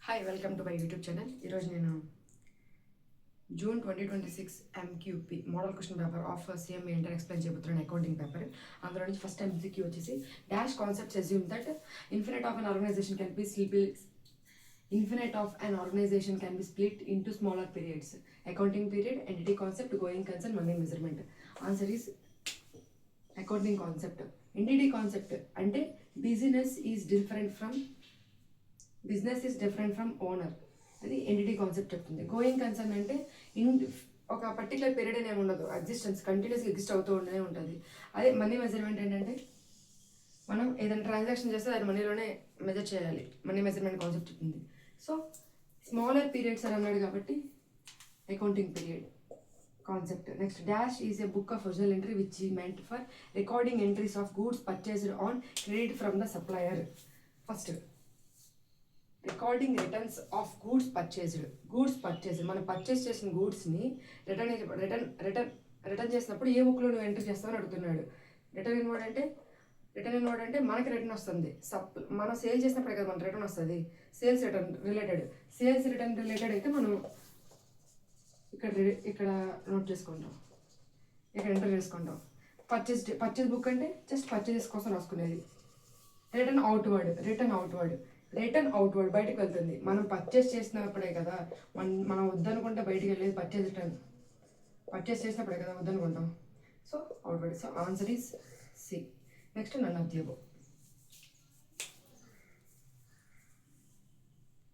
Hi welcome to my YouTube channel. ఈరోజు నేను June 2026 MQP model question paper of CMA inter explain చేయబోతున్నాను. Accounting paper. అందులో నుంచి first MCQ వచ్చేసి dash concepts assume that infinite of an organisation can be split into smaller periods. Accounting period, entity concept, going concern, money measurement. Answer is accounting concept. Entity concept అంటే business is different from owner, అది entity concept చెప్తుంది. Going concern అంటే ఒక particular period అనేమి ఉండదు, existence కంటిన్యూస్గా exist అవుతూ ఉండనే ఉంటుంది. అదే మనీ మెజర్మెంట్ ఏంటంటే మనం ఏదైనా ట్రాన్సాక్షన్ చేస్తే అది మనీలోనే మెజర్ చేయాలి, మనీ మెజర్మెంట్ కాన్సెప్ట్ చెప్తుంది. సో స్మాలర్ పీరియడ్స్ అని అన్నాడు కాబట్టి accounting period concept. Next dash is a book of original entry which is meant for recording entries of goods purchased on credit from the supplier. First recording returns of goods purchased మనం purchase చేసిన గూడ్స్ని return చేసినప్పుడు ఏ బుక్లో నువ్వు entry చేస్తావని అడుగుతున్నాడు. Return inward అంటే మనకి రిటర్న్ వస్తుంది. మనం సేల్ చేసినప్పుడే కదా మనకి రిటర్న్ వస్తుంది. సేల్స్ రిటర్న్ రిలేటెడ్ అయితే మనం ఇక్కడ నోట్ చేసుకుంటాం, ఇక్కడ ఎంటర్ చేసుకుంటాం. పర్చేస్ బుక్ అంటే జస్ట్ పర్చేసెస్ కోసం రాసుకునేది. రిటర్న్ అవుట్వర్డ్ బయటకు వెళ్తుంది. మనం పర్చేస్ చేసినప్పుడే కదా మనం వద్దనుకుంటే బయటికి వెళ్ళేది. పర్చేస్ చేసినప్పుడే కదా వద్దనుకుంటాం. So outward. So answer is C. Next none of the above.